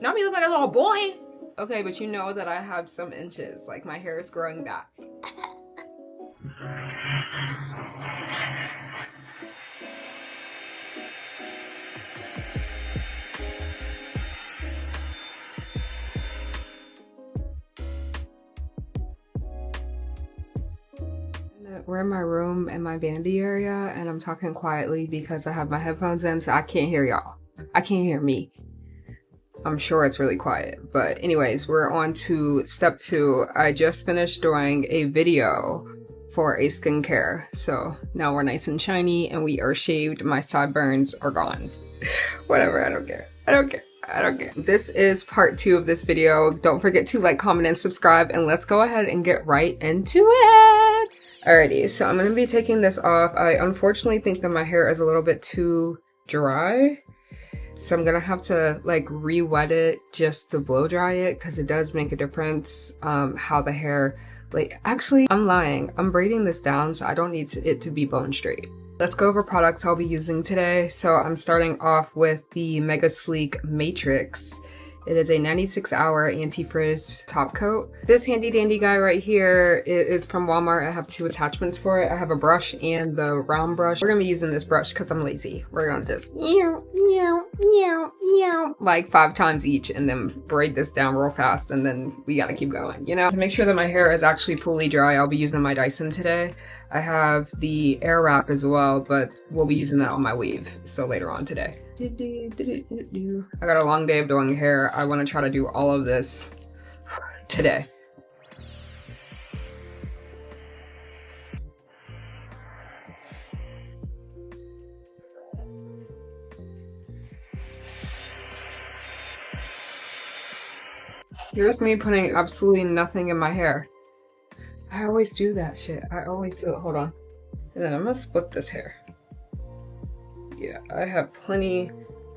Not me look like a little boy. Okay, but you know that I have some inches. Like my hair is growing back. We're in my room in my vanity area and I'm talking quietly because I have my headphones in, so I can't hear y'all. I can't hear me. I'm sure it's really quiet. But anyways, we're on to step 2. I just finished doing a video for a skincare. So now we're nice and shiny and we are shaved. My sideburns are gone. Whatever, I don't care. I don't care. I don't care. This is part 2 of this video. Don't forget to like, comment, and subscribe, and let's go ahead and get right into it. Alrighty, so I'm gonna be taking this off. I unfortunately think that my hair is a little bit too dry. So I'm gonna have to like re-wet it just to blow dry it because it does make a difference how the hair, like, actually I'm lying. I'm braiding this down so I don't need it to be bone straight. Let's go over products I'll be using today. So I'm starting off with the Mega Sleek Matrix. It is a 96-hour anti-frizz top coat. This handy dandy guy right here is from Walmart. I have 2 attachments for it. I have a brush and the round brush. We're gonna be using this brush because I'm lazy. We're gonna just like 5 times each and then braid this down real fast, and then we gotta keep going, you know? To make sure that my hair is actually fully dry, I'll be using my Dyson today. I have the Airwrap as well, but we'll be using that on my weave, so later on today. I got a long day of doing hair. I want to try to do all of this today. Here's me putting absolutely nothing in my hair. I always do that shit. I always do it. Hold on. And then I'm gonna split this hair. Yeah, I have plenty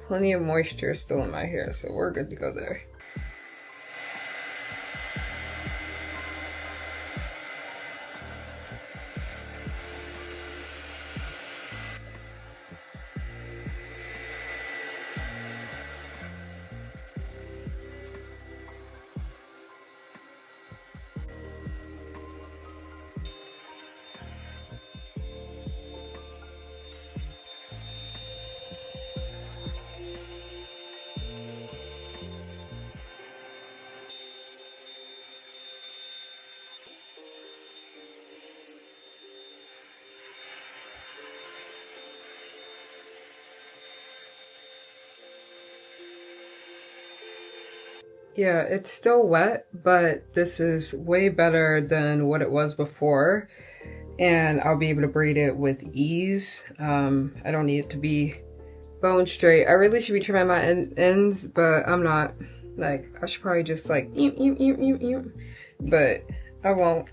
of moisture still in my hair, so we're good to go there. Yeah, it's still wet, but this is way better than what it was before, and I'll be able to braid it with ease. I don't need it to be bone straight. I really should be trimming my ends, but I'm not. Like, I should probably just like, but I won't.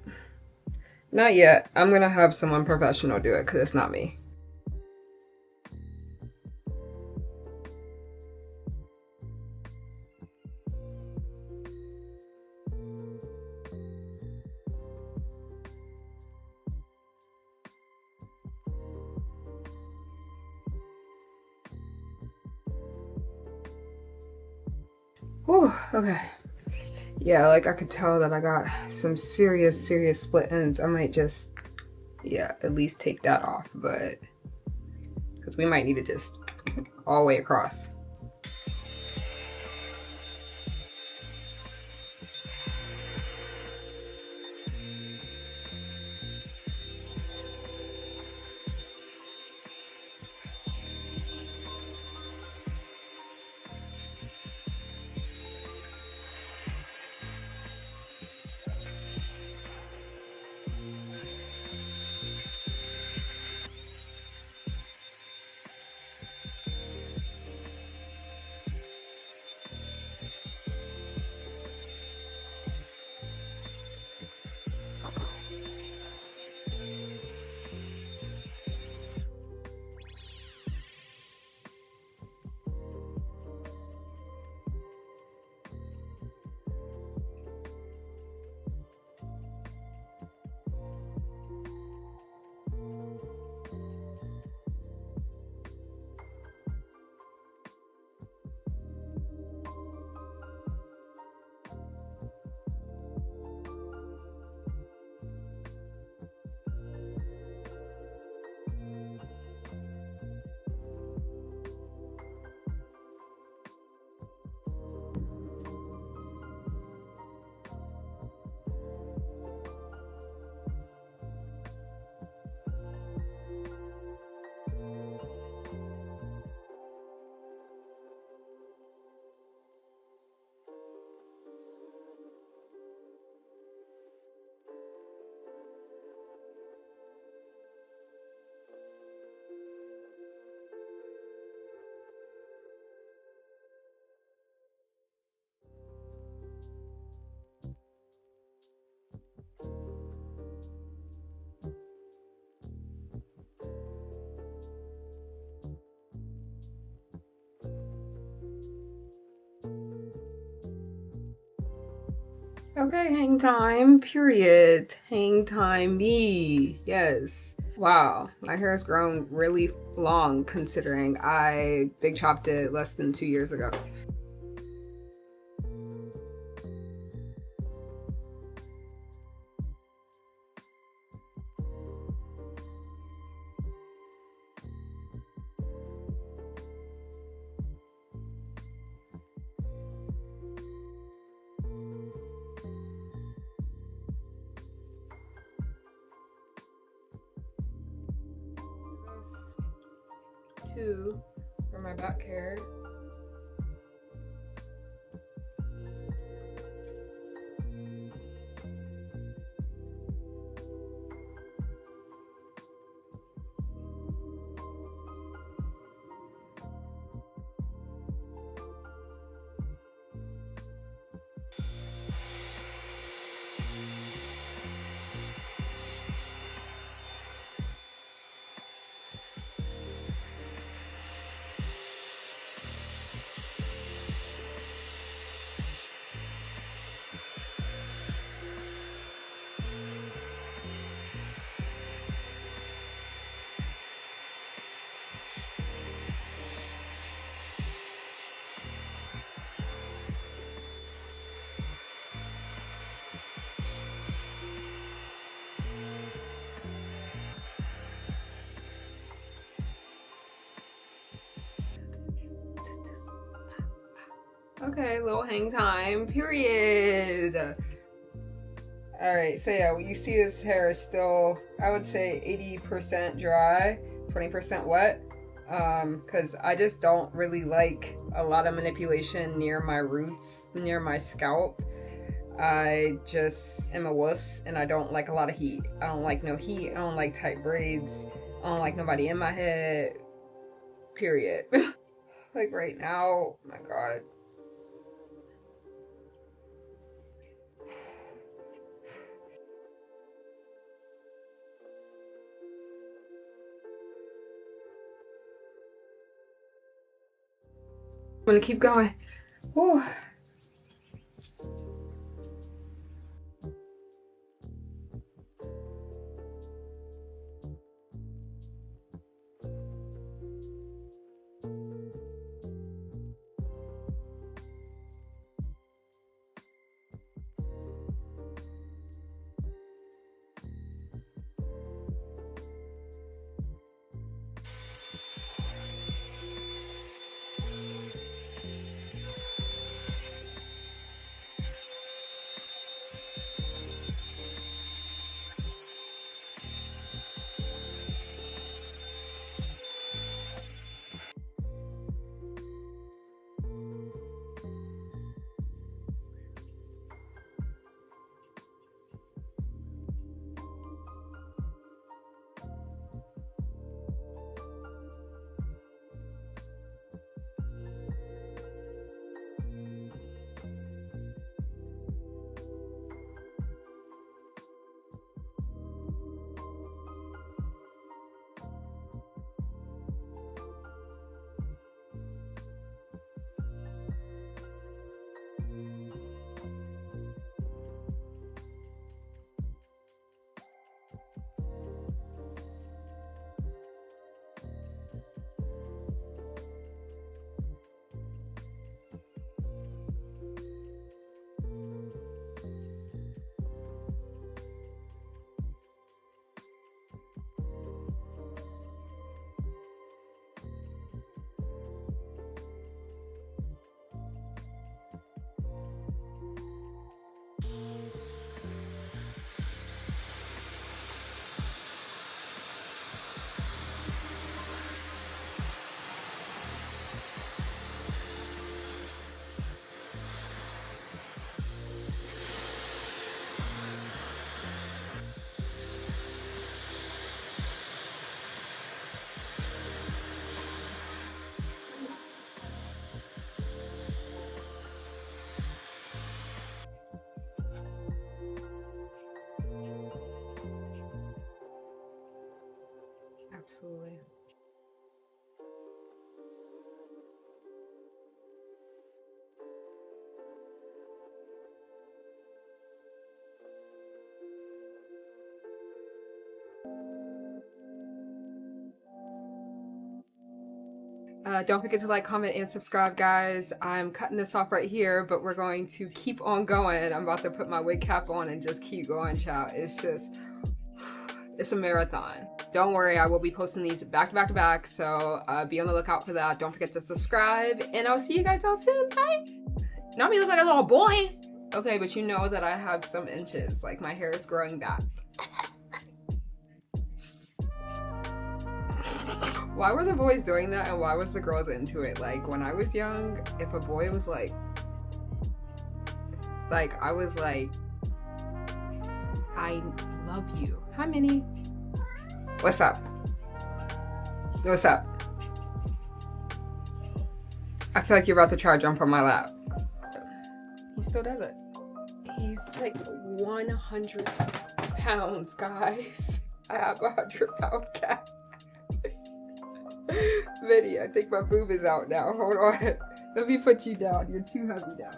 Not yet. I'm gonna have someone professional do it because it's not me. Whew, okay. Yeah, like I could tell that I got some serious split ends. I might just, yeah, at least take that off, but because we might need it just all the way across. Okay, hang time, period. Hang time me. Yes. Wow, my hair has grown really long considering I big chopped it less than 2 years ago. Two for my back hair. Okay, little hang time, period. All right, so yeah, you see this hair is still, I would say 80% dry, 20% wet, because I just don't really like a lot of manipulation near my roots, near my scalp. I just am a wuss and I don't like a lot of heat. I don't like no heat, I don't like tight braids, I don't like nobody in my head, period. Like right now, oh my God. I'm gonna keep going. Whew. Don't forget to like, comment, and subscribe, guys. I'm cutting this off right here, but we're going to keep on going. I'm about to put my wig cap on and just keep going, child. It's a marathon. Don't worry, I will be posting these back to back to back, so be on the lookout for that. Don't forget to subscribe, and I'll see you guys all soon. Bye! Not me look like a little boy! Okay, but you know that I have some inches, like my hair is growing back. Why were the boys doing that and why was the girls into it? Like, when I was young, if a boy was like, I was like, I love you. Hi, Minnie. What's up? What's up? I feel like you're about to try to jump on my lap. He still does it. He's like 100 pounds, guys. I have a 100-pound cat. Vinny, I think my boob is out now. Hold on. Let me put you down. You're too heavy now.